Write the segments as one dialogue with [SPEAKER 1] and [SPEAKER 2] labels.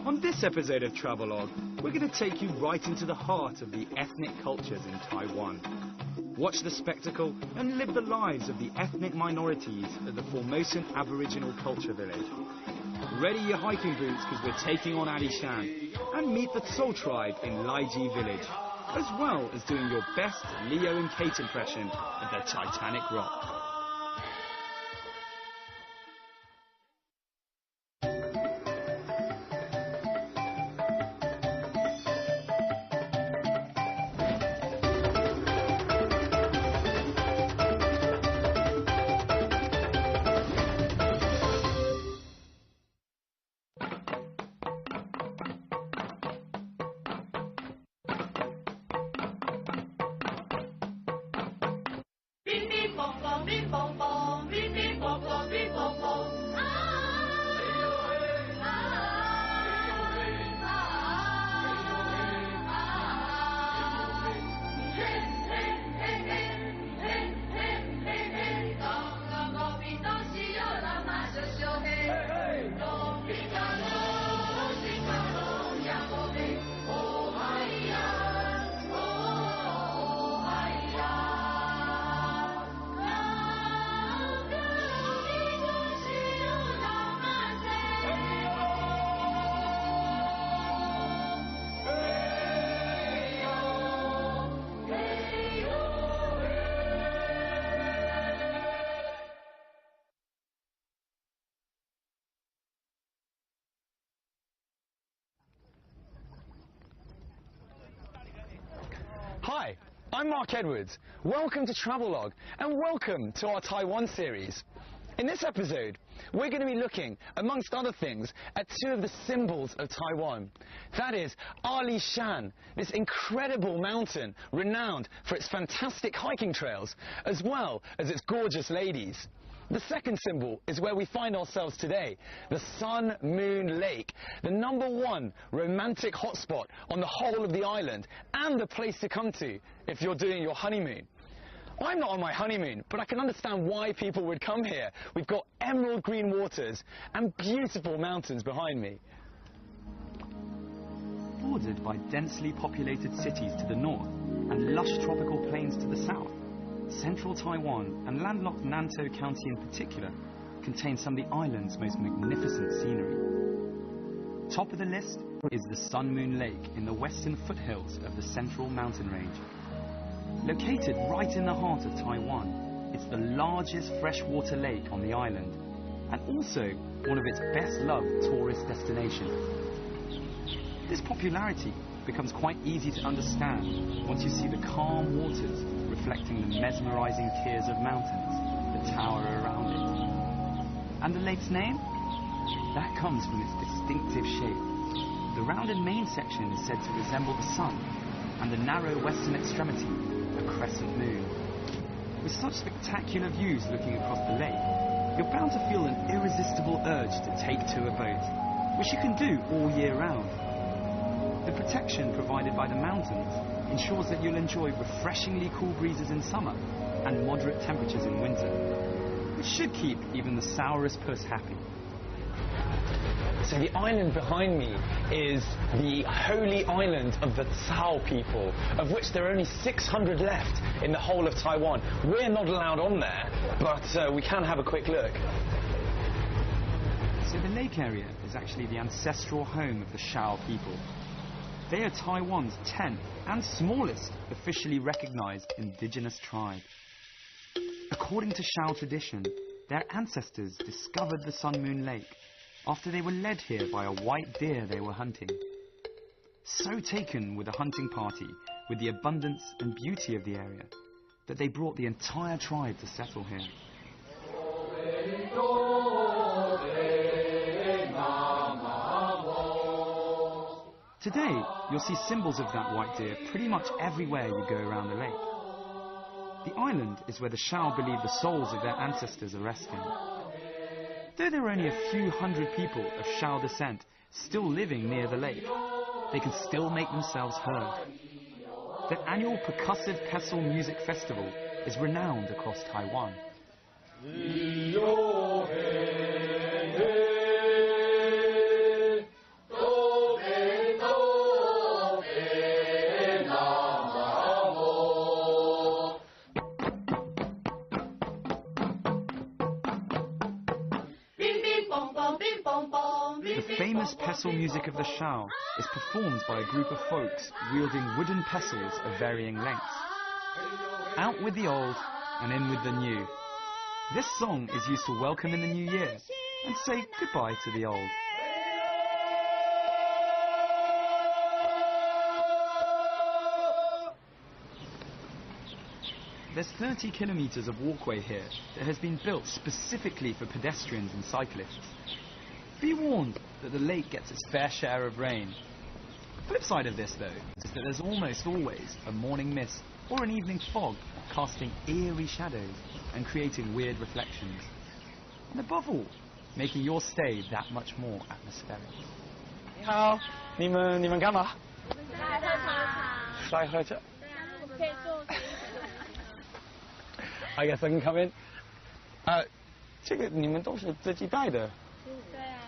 [SPEAKER 1] On this episode of Travelogue, we're going to take you right into the heart of the ethnic cultures in Taiwan. Watch the spectacle and live the lives of the ethnic minorities at the Formosan Aboriginal Culture Village. Ready your hiking boots because we're taking on Alishan and meet the Seoul tribe in Laiji village, as well as doing your best Leo and Kate impression of the Titanic Rock.
[SPEAKER 2] Hi, I'm Mark Edwards. Welcome to Travelogue and welcome to our Taiwan series. In this episode, we're going to be looking, amongst other things, at two of the symbols of Taiwan. That is Alishan, this incredible mountain renowned for its fantastic hiking trails, as well as its gorgeous ladies. The second symbol is where we find ourselves today, the Sun Moon Lake, the #1 romantic hotspot on the whole of the island and the place to come to if you're doing your honeymoon. I'm not on my honeymoon, but I can understand why people would come here. We've got emerald green waters and beautiful mountains behind me.
[SPEAKER 1] Bordered by densely populated cities to the north and lush tropical plains to the south, central Taiwan, and landlocked Nantou County in particular, contain some of the island's most magnificent scenery. Top of the list is the Sun Moon Lake in the western foothills of the central mountain range. Located right in the heart of Taiwan, it's the largest freshwater lake on the island, and also one of its best-loved tourist destinations. This popularity becomes quite easy to understand once you see the calm waters reflecting the mesmerizing tiers of mountains that tower around it. And the lake's name? That comes from its distinctive shape. The rounded main section is said to resemble the sun, and the narrow western extremity, a crescent moon. With such spectacular views looking across the lake, you're bound to feel an irresistible urge to take to a boat, which you can do all year round. The protection provided by the mountains ensures that you'll enjoy refreshingly cool breezes in summer and moderate temperatures in winter, which should keep even the sourest puss happy.
[SPEAKER 2] So the island behind me is the holy island of the Tsao people, of which there are only 600 left in the whole of Taiwan. We're not allowed on there, but we can have a quick look.
[SPEAKER 1] So the lake area is actually the ancestral home of the Shao people. They are Taiwan's 10th and smallest officially recognized indigenous tribe. According to Shao tradition, their ancestors discovered the Sun Moon Lake after they were led here by a white deer they were hunting. So taken were the hunting party with the abundance and beauty of the area that they brought the entire tribe to settle here. Today, you'll see symbols of that white deer pretty much everywhere you go around the lake. The island is where the Shao believe the souls of their ancestors are resting. Though there are only a few hundred people of Shao descent still living near the lake, they can still make themselves heard. The annual percussive pestle music festival is renowned across Taiwan. famous pestle music of the Shao is performed by a group of folks wielding wooden pestles of varying lengths. Out with the old and in with the new. This song is used to welcome in the new year and say goodbye to the old. There's 30 kilometers of walkway here that has been built specifically for pedestrians and cyclists. Be warned that the lake gets its fair share of rain. The flip side of this, though, is that there's almost always a morning mist or an evening fog casting eerie shadows and creating weird reflections. And above all, making your stay that much more atmospheric.
[SPEAKER 2] 你好，你们干嘛？来喝茶。I guess I can come in. 这个你们都是自己带的？
[SPEAKER 3] 对啊。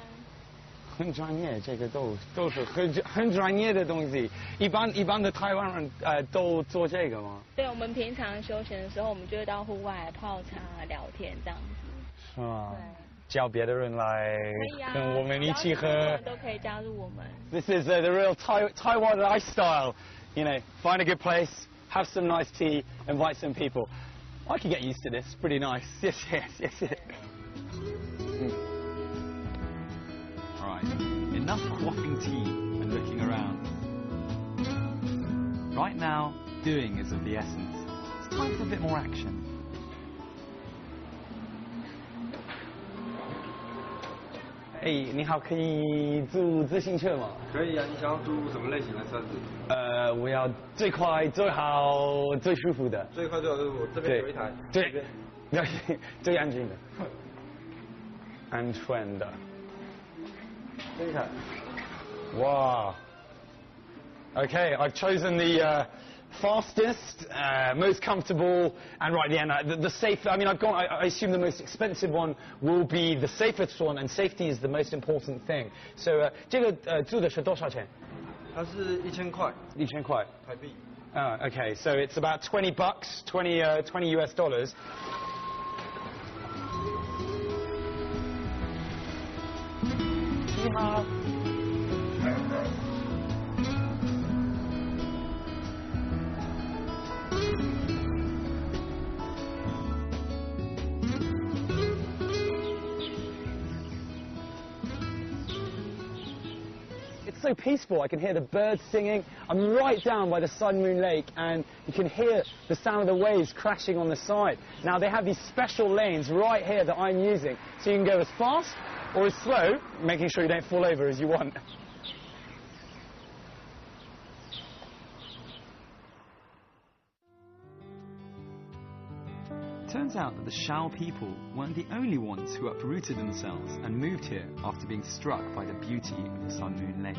[SPEAKER 2] 很专业，这个都是很专业的东西。一般的台湾人都做这个吗？
[SPEAKER 3] 对，我们平常休闲的时候，我们就会到户外泡茶、聊天这样子。
[SPEAKER 2] 是吗？
[SPEAKER 3] 对。
[SPEAKER 2] 叫别的人来跟我们一起喝。
[SPEAKER 3] 都可以加入我们。
[SPEAKER 2] This is the real Taiwan lifestyle. You know, find a good place, have some nice tea, invite some people. I can get used to this. Pretty nice. Yes.
[SPEAKER 1] Alright, enough quaffing tea and looking around. Right now, doing is of the essence. It's time for a bit more action.
[SPEAKER 2] Hey, 你好，可以租自行车吗？
[SPEAKER 4] 可以啊，你想要租什么类型的车子？
[SPEAKER 2] 我要最快、最好、最舒服的。
[SPEAKER 4] 最快最好舒服，这边有一台。
[SPEAKER 2] 对，最安全的。安全的。
[SPEAKER 4] 这一台。
[SPEAKER 2] Wow. Okay, I've chosen the fastest, most comfortable, and right at the end, the safe. I mean, I assume the most expensive one will be the safest one, and safety is the most important thing. So, 这个租的是多少钱？
[SPEAKER 4] 它是1000块。
[SPEAKER 2] 1000块。
[SPEAKER 4] 台币。
[SPEAKER 2] Okay, so it's about $20, $20 US dollars. It's so peaceful. I can hear the birds singing. I'm right down by the Sun Moon Lake, and you can hear the sound of the waves crashing on the side. Now, they have these special lanes right here that I'm using, so you can go as fast or as slow, making sure you don't fall over as you want.
[SPEAKER 1] Turns out that the Shao people weren't the only ones who uprooted themselves and moved here after being struck by the beauty of the Sun Moon Lake.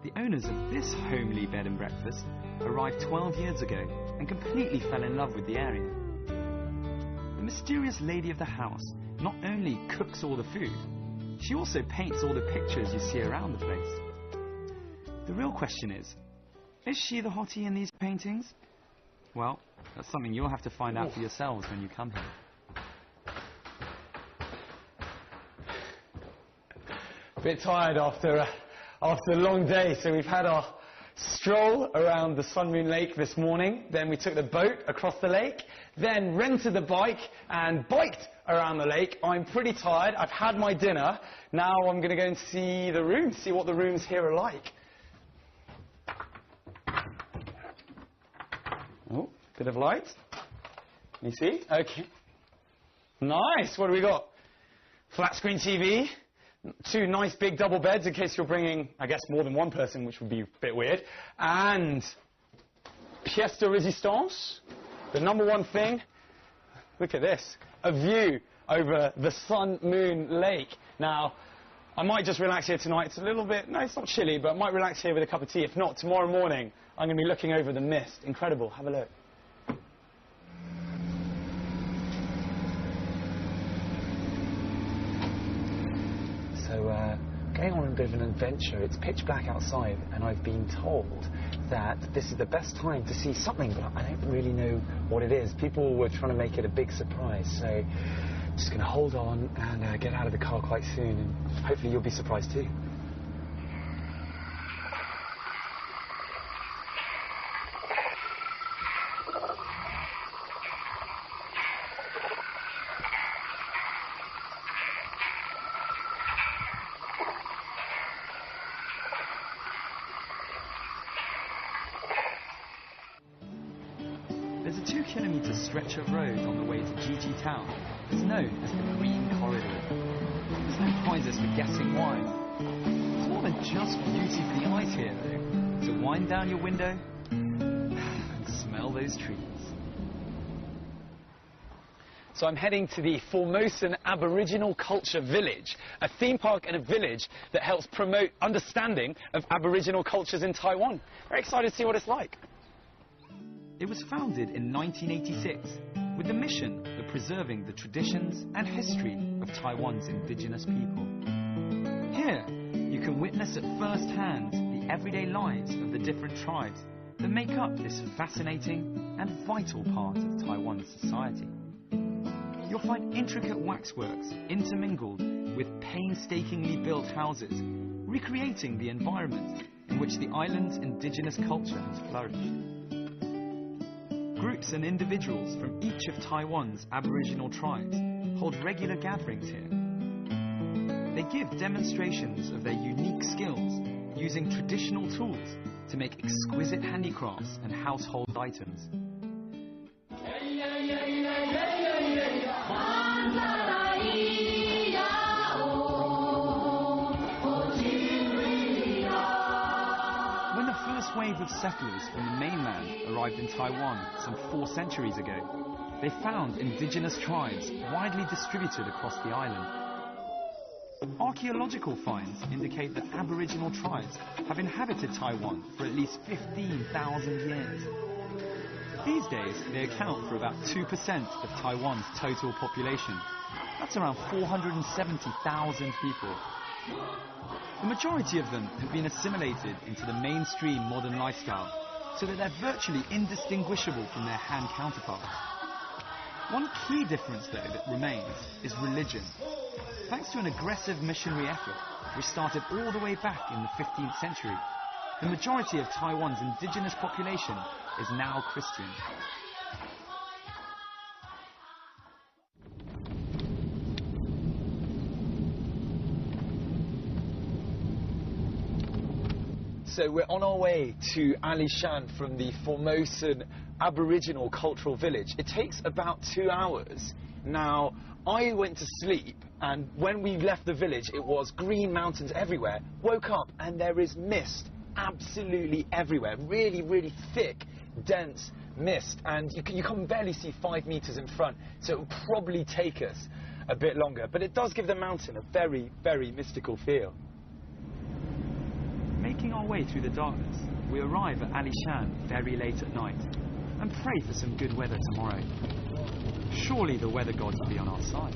[SPEAKER 1] The owners of this homely bed and breakfast arrived 12 years ago and completely fell in love with the area. The mysterious lady of the house not only cooks all the food, she also paints all the pictures you see around the place. The real question is she the hottie in these paintings? Well, that's something you'll have to find out for yourselves when you come here.
[SPEAKER 2] A bit tired after a long day, so we've had our stroll around the Sun Moon Lake this morning, then we took the boat across the lake, then rented the bike and biked around the lake. I'm pretty tired, I've had my dinner, now I'm going to go and see the rooms, see what the rooms here are like. Oh, bit of light. You see? Okay. Nice. What do we got? Flat screen TV. 2 nice big double beds in case you're bringing, I guess, more than one person, which would be a bit weird. And pièce de résistance. The number one thing. Look at this. A view over the Sun Moon Lake. Now, I might just relax here tonight. It's a little bit, no, it's not chilly, but I might relax here with a cup of tea. If not, tomorrow morning, I'm going to be looking over the mist. Incredible. Have a look. So, going on a bit of an adventure. It's pitch black outside, and I've been told that this is the best time to see something, but I don't really know what it is. People were trying to make it a big surprise, so I'm just going to hold on and get out of the car quite soon, and hopefully you'll be surprised too.
[SPEAKER 1] There's a 2-kilometre stretch of road on the way to GG Town that's known as the Green Corridor. There's no prizes for guessing why. It's more than just beauty for the eyes here, though. So wind down your window and smell those trees.
[SPEAKER 2] So I'm heading to the Formosan Aboriginal Culture Village, a theme park and a village that helps promote understanding of Aboriginal cultures in Taiwan. Very excited to see what it's like.
[SPEAKER 1] It was founded in 1986 with the mission of preserving the traditions and history of Taiwan's indigenous people. Here, you can witness at first hand the everyday lives of the different tribes that make up this fascinating and vital part of Taiwan's society. You'll find intricate waxworks intermingled with painstakingly built houses, recreating the environment in which the island's indigenous culture has flourished. Groups and individuals from each of Taiwan's Aboriginal tribes hold regular gatherings here. They give demonstrations of their unique skills using traditional tools to make exquisite handicrafts and household items. The first wave of settlers from the mainland arrived in Taiwan some 4 centuries ago. They found indigenous tribes widely distributed across the island. Archaeological finds indicate that Aboriginal tribes have inhabited Taiwan for at least 15,000 years. These days, they account for about 2% of Taiwan's total population. That's around 470,000 people. The majority of them have been assimilated into the mainstream modern lifestyle, so that they're virtually indistinguishable from their Han counterparts. One key difference, though, that remains is religion. Thanks to an aggressive missionary effort, which started all the way back in the 15th century, the majority of Taiwan's indigenous population is now Christian.
[SPEAKER 2] So we're on our way to Alishan from the Formosan Aboriginal Cultural Village. It takes about 2 hours. Now, I went to sleep, and when we left the village, it was green mountains everywhere. Woke up, and there is mist absolutely everywhere. Really, really thick, dense mist. And you can barely see 5 meters in front, so it will probably take us a bit longer. But it does give the mountain a very, very mystical feel.
[SPEAKER 1] Making our way through the darkness, we arrive at Alishan very late at night and pray for some good weather tomorrow. Surely the weather gods will be on our side.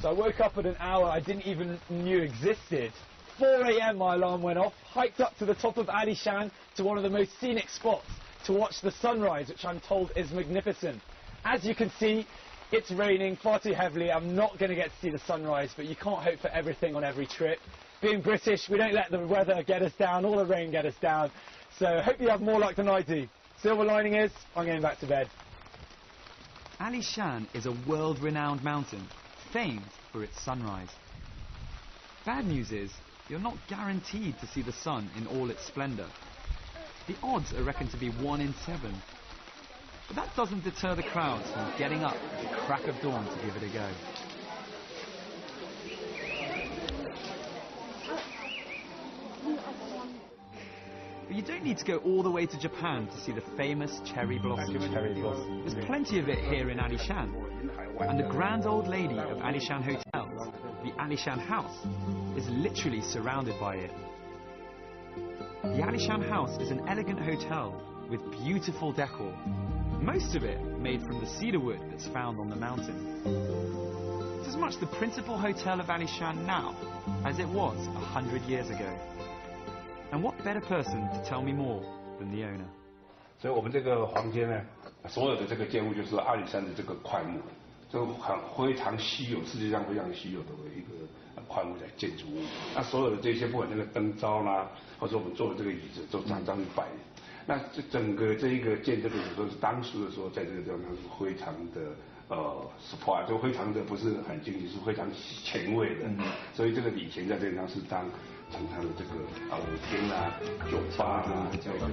[SPEAKER 2] So I woke up at an hour I didn't even knew existed. 4 a.m. my alarm went off, hiked up to the top of Alishan to one of the most scenic spots to watch the sunrise, which I'm told is magnificent. As you can see, it's raining far too heavily. I'm not going to get to see the sunrise, but you can't hope for everything on every trip. Being British, we don't let the weather get us down or the rain get us down. So I hope you have more luck than I do. Silver lining is, I'm going back to bed.
[SPEAKER 1] Alishan is a world-renowned mountain, famed for its sunrise. Bad news is, you're not guaranteed to see the sun in all its splendour. The odds are reckoned to be 1 in 7. But that doesn't deter the crowds from getting up at the crack of dawn to give it a go. But you don't need to go all the way to Japan to see the famous cherry blossom. There's plenty of it here in Alishan. And the grand old lady of Alishan Hotels, the Alishan House, is literally surrounded by it. The Alishan House is an elegant hotel with beautiful decor, most of it made from the cedar wood that's found on the mountain. It's as much the principal hotel of Alishan now as it was 100 years ago. And what better person to tell me more than the owner?
[SPEAKER 5] 所以我们这个房间呢，所有的这个建物就是阿里山的这个块木，这个非常稀有，世界上非常稀有的一个块木的建筑物。那所有的这些，不管那个灯罩啦，或者我们做的这个椅子，都长100年。那这整个这一个建这个都是当时的时候，在这个地方是非常的surprise， 就非常的不是很惊奇，是非常前卫的。所以这个以前在这个地方是当常的这个舞厅啊、酒吧啊这个。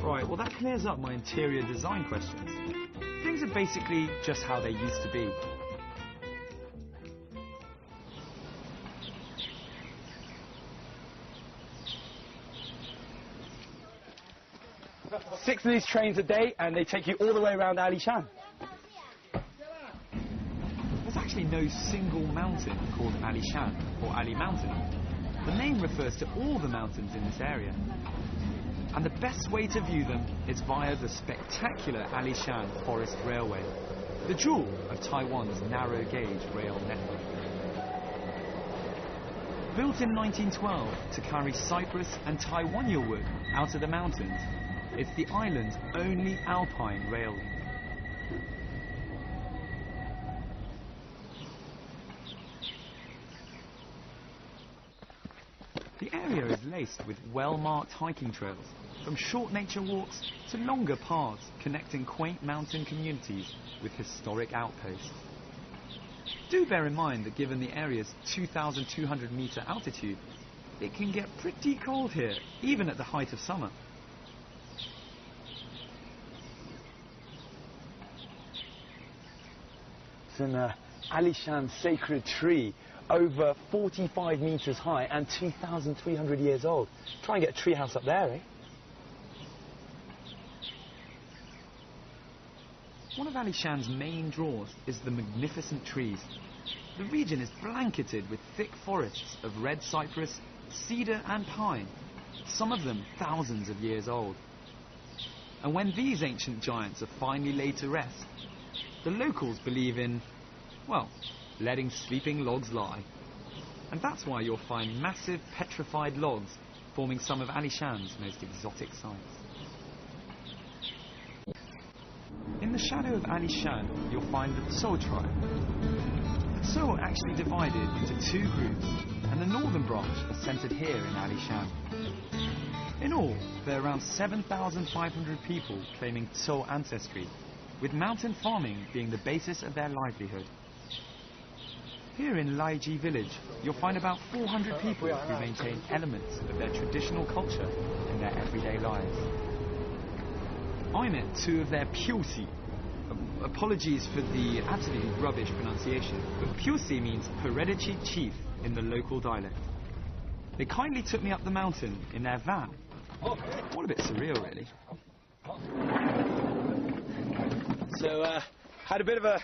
[SPEAKER 1] Right, well that clears up my interior design questions. Things are basically just how they used to be.
[SPEAKER 2] Six of these trains a day, and they take you all the way around Ali Shan.
[SPEAKER 1] There's actually no single mountain called Ali Shan or Ali Mountain. The name refers to all the mountains in this area. And the best way to view them is via the spectacular Ali Shan Forest Railway, the jewel of Taiwan's narrow gauge rail network. Built in 1912 to carry cypress and Taiwan wood out of the mountains, it's the island's only alpine rail link. The area is laced with well-marked hiking trails, from short nature walks to longer paths connecting quaint mountain communities with historic outposts. Do bear in mind that given the area's 2,200 metre altitude, it can get pretty cold here, even at the height of summer.
[SPEAKER 2] It's an Ali Shan sacred tree, over 45 metres high and 2,300 years old. Try and get a tree house up there, eh?
[SPEAKER 1] One of Ali Shan's main draws is the magnificent trees. The region is blanketed with thick forests of red cypress, cedar and pine, some of them thousands of years old. And when these ancient giants are finally laid to rest, the locals believe in, well, letting sleeping logs lie. And that's why you'll find massive petrified logs forming some of Ali Shan's most exotic sights. In the shadow of Ali Shan, you'll find the Tso tribe. The Tso are actually divided into two groups, and the northern branch is centred here in Ali Shan. In all, there are around 7,500 people claiming Tso ancestry, with mountain farming being the basis of their livelihood. Here in Laiji village, you'll find about 400 people who maintain elements of their traditional culture in their everyday lives. I met two of their Pyusi. Apologies for the absolutely rubbish pronunciation, but Pyusi means hereditary chief in the local dialect. They kindly took me up the mountain in their van. All a bit surreal, really.
[SPEAKER 2] So, had a bit of a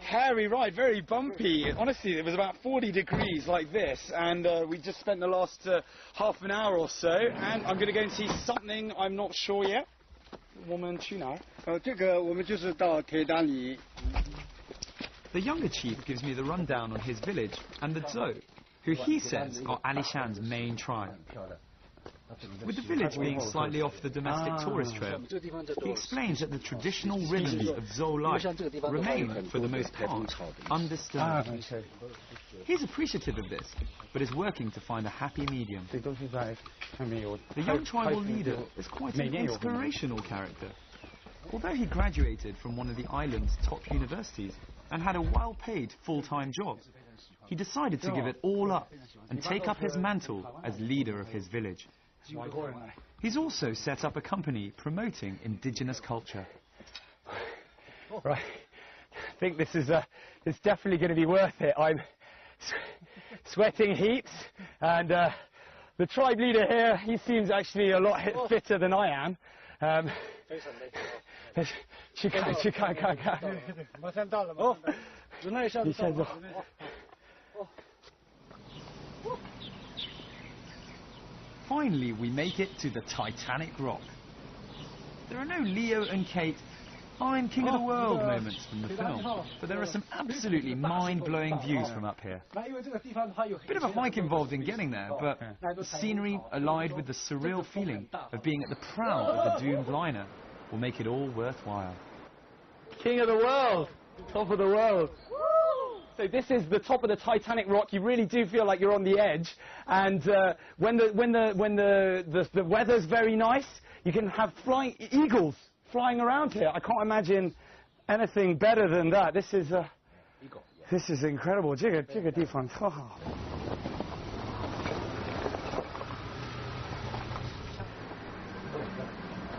[SPEAKER 2] hairy ride, very bumpy. Honestly, it was about 40 degrees like this, and we just spent the last half an hour or so, and I'm going to go and see something I'm not sure yet. Woman, Chuna.
[SPEAKER 1] The younger chief gives me the rundown on his village and the Tso, who he says are Ali Shan's main tribe. With the village being slightly off the domestic tourist trail, he explains that the traditional rhythms of Zhou life remain, for the most part, undisturbed. He's appreciative of this, but is working to find a happy medium. The young tribal leader is quite an inspirational character. Although he graduated from one of the island's top universities and had a well-paid full-time job, he decided to give it all up and take up his mantle as leader of his village. He's also set up a company promoting indigenous culture.
[SPEAKER 2] Right, I think this is it's definitely going to be worth it. I'm sweating heaps, and the tribe leader here, he seems actually a lot fitter than I am.
[SPEAKER 1] Finally, we make it to the Titanic Rock. There are no Leo and Kate, I'm king of the world moments from the film, but there are some absolutely mind-blowing views from up here. Bit of a hike involved in getting there, but the scenery, allied with the surreal feeling of being at the prow of the doomed liner, will make it all worthwhile.
[SPEAKER 2] King of the world, top of the world. So this is the top of the Titanic rock. You really do feel like you're on the edge, and when the weather's very nice, you can have flying eagles flying around here. I can't imagine anything better than that. This is incredible. 这个地方超好。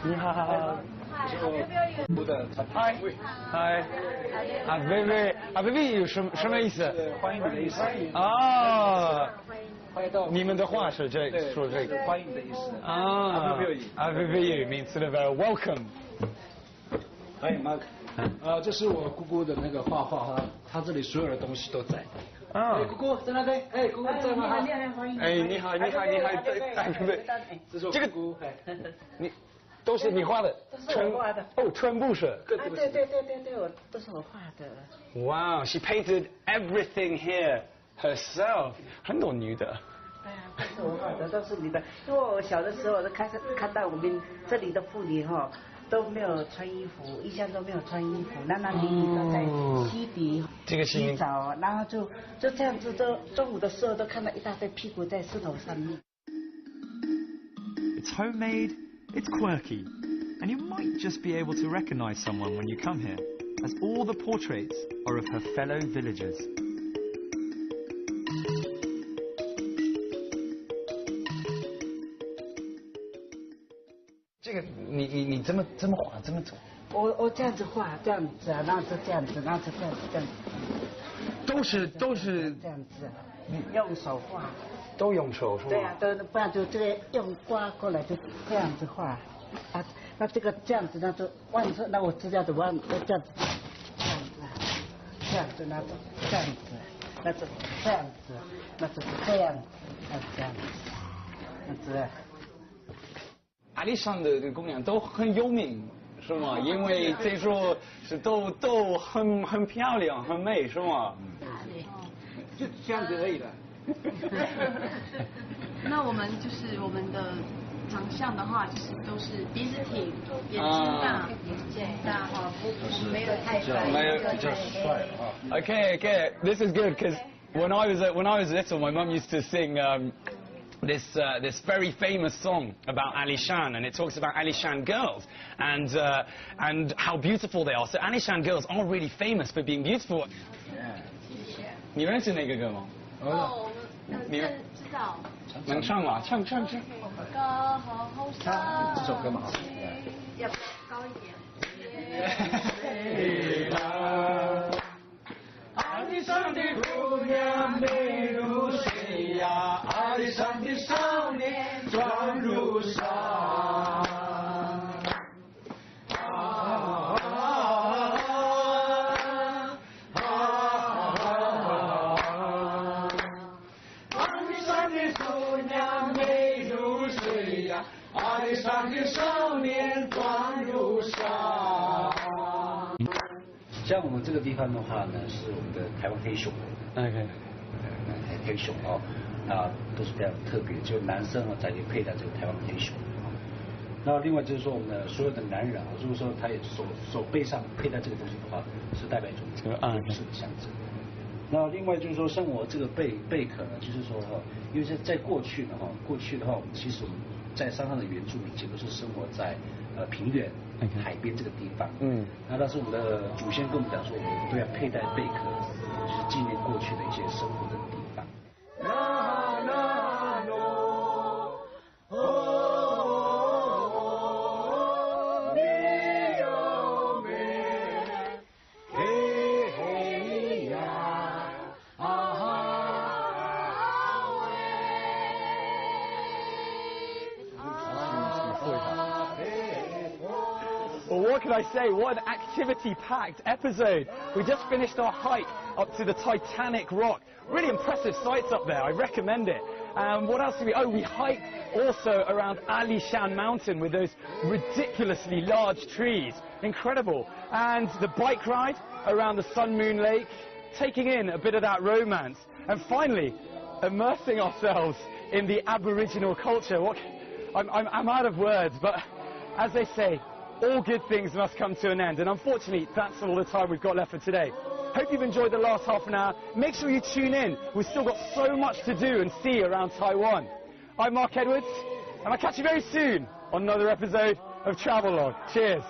[SPEAKER 2] 你好。嗨，嗨，阿贝贝有什么意思？
[SPEAKER 6] 欢迎你的意思。
[SPEAKER 2] 啊，
[SPEAKER 6] 欢迎到。
[SPEAKER 2] 你们的话是说这个。
[SPEAKER 6] 欢迎的意思。
[SPEAKER 2] 啊，阿贝贝 means sort of welcome。
[SPEAKER 6] 欢迎 Mark。这是我姑姑的那个画画哈，她这里所有的东西都在。啊，姑姑在那边，姑姑在吗？
[SPEAKER 2] 你好，这个姑，你。都是你画的，
[SPEAKER 7] 都是我画的。
[SPEAKER 2] 哦，全部是。
[SPEAKER 7] 对，都是我画的。
[SPEAKER 2] Wow, she painted everything here herself. 很多女的。
[SPEAKER 7] 对啊，都是我画的，都是你的。因为我小的时候，我都看到我们这里的妇女哈都没有穿衣服，一向都没有穿衣服，男男女女都在溪底洗澡，然后就这样子，都中午的时候都看到一大堆屁股在石头上面。
[SPEAKER 1] It's homemade. It's quirky, and you might just be able to recognize someone when you come here, as all the portraits are of her fellow villagers.
[SPEAKER 2] 这个你这么画这么走？
[SPEAKER 7] 我这样子画，这样子啊，然后就这样子，然后就这样子。
[SPEAKER 2] 都是
[SPEAKER 7] 这样子，用手画。
[SPEAKER 2] 都用手是吗？
[SPEAKER 7] 对啊，不然就这个用刮过来就这样子画，啊，那这个这样子那就那我知道的这样子，这样子那就这样子，那就这样子，那就这样子，那这样子，那这。
[SPEAKER 2] 阿里山的姑娘都很有名，是吗？因为这说是都很漂亮，很美，是吗？
[SPEAKER 6] 就这样子而已了。
[SPEAKER 8] 那我们就是我们的长相的话，就是都是鼻子挺，眼睛大，眼大哈，没有太帅，
[SPEAKER 6] 没有比较帅啊。
[SPEAKER 2] Okay, this is good because when I was little, my mum used to sing this very famous song about Alishan, and it talks about Alishan girls and how beautiful they are. So Alishan girls are really famous for being beautiful. 你认识那个歌吗？
[SPEAKER 8] 哦，你知道。
[SPEAKER 2] 能唱吗？唱。
[SPEAKER 8] 歌好
[SPEAKER 6] 唱这首歌嘛，
[SPEAKER 8] 要高一点。
[SPEAKER 6] 阿里山的姑娘美如水呀，阿里山的少年壮如山。阿里山的少年壮如山。像我们这个地方的话呢，是我们的台湾黑熊。
[SPEAKER 2] OK。
[SPEAKER 6] 黑熊哦，那都是非常特别，就男生啊才可以佩戴这个台湾黑熊。那另外就是说，我们的所有的男人啊，如果说他也手背上佩戴这个东西的话，是代表一种勇士的象征。那另外就是说，像我这个贝壳呢，就是说哈，因为在过去的话，我们其实我们在山上的原住民其实都是生活在平原、海边这个地方。那但是我们的祖先跟我们讲说，我们都要佩戴贝壳，就是纪念过去的一些生活的地方。
[SPEAKER 2] Well, what can I say? What an activity-packed episode. We just finished our hike up to the Titanic rock. Really impressive sights up there. I recommend it. What else did we... Oh, we hiked also around Alishan Mountain with those ridiculously large trees. Incredible. And the bike ride around the Sun Moon Lake, taking in a bit of that romance. And finally, immersing ourselves in the Aboriginal culture. I'm out of words, but as they say, all good things must come to an end. And unfortunately, that's all the time we've got left for today. Hope you've enjoyed the last half an hour. Make sure you tune in. We've still got so much to do and see around Taiwan. I'm Mark Edwards, and I'll catch you very soon on another episode of Travelogue. Cheers.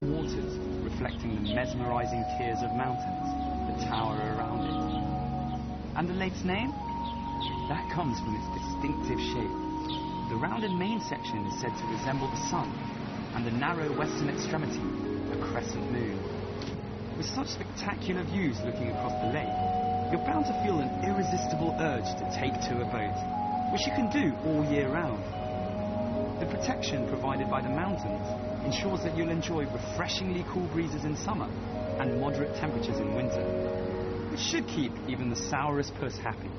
[SPEAKER 1] Waters reflecting the mesmerizing tiers of mountains that tower around it. And the lake's name? That comes from its distinctive shape. The rounded main section is said to resemble the sun, and the narrow western extremity, a crescent moon. With such spectacular views looking across the lake, you're bound to feel an irresistible urge to take to a boat, which you can do all year round. The protection provided by the mountains ensures that you'll enjoy refreshingly cool breezes in summer and moderate temperatures in winter, which should keep even the sourest puss happy.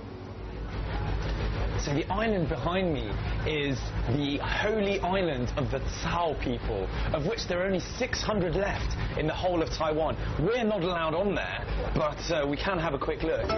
[SPEAKER 2] So the island behind me is the holy island of the Tsao people, of which there are only 600 left in the whole of Taiwan. We're not allowed on there, but we can have a quick look.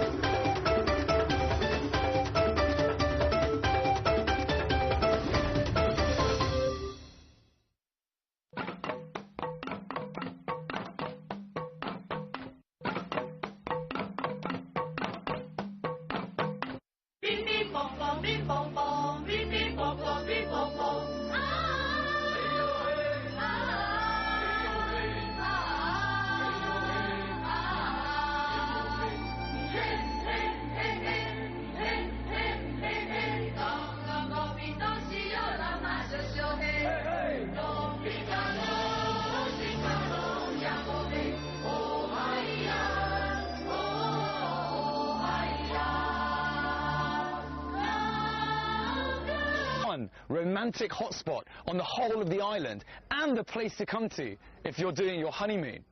[SPEAKER 2] Romantic hotspot on the whole of the island, and a place to come to if you're doing your honeymoon.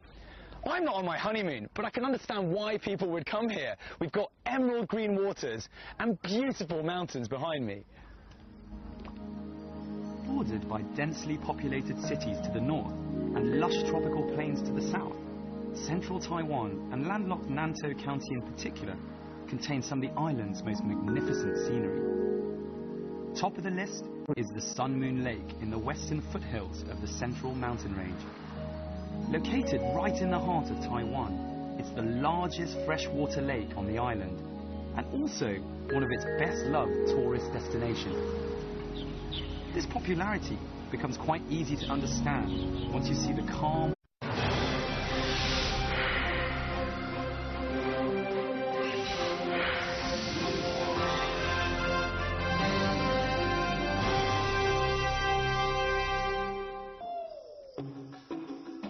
[SPEAKER 2] I'm not on my honeymoon, but I can understand why people would come here. We've got emerald green waters and beautiful mountains behind me.
[SPEAKER 1] Bordered by densely populated cities to the north and lush tropical plains to the south, central Taiwan and landlocked Nantou County in particular contain some of the island's most magnificent scenery. Top of the list is the Sun Moon Lake in the western foothills of the central mountain range. Located right in the heart of Taiwan, it's the largest freshwater lake on the island, and also one of its best-loved tourist destinations. This popularity becomes quite easy to understand once you see the calm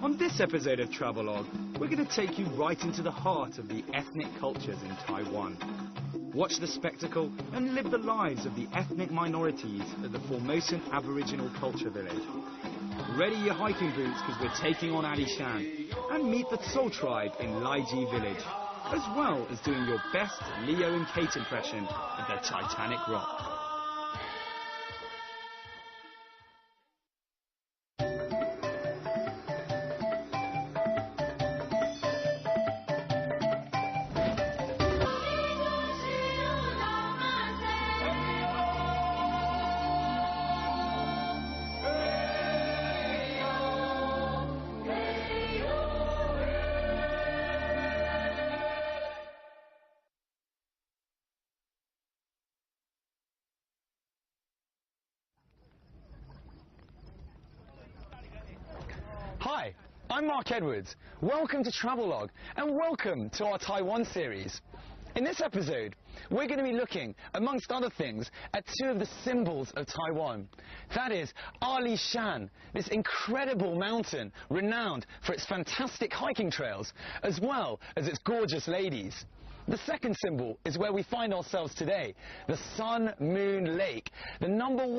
[SPEAKER 2] On this episode of Travelogue, we're going to take you right into the heart of the ethnic cultures in Taiwan. Watch the spectacle and live the lives of the ethnic minorities at the Formosan Aboriginal Culture Village. Ready your hiking boots because we're taking on Alishan, and meet the Tsou tribe in Laiji village, as well as doing your best Leo and Kate impression of the Titanic Rock. Hi, I'm Mark Edwards. Welcome to Travelogue, and welcome to our Taiwan series. In this episode, we're going to be looking, amongst other things, at two of the symbols of Taiwan. That is Alishan, this incredible mountain renowned for its fantastic hiking trails, as well as its gorgeous ladies. The second symbol is where we find ourselves today, the Sun Moon Lake, the #1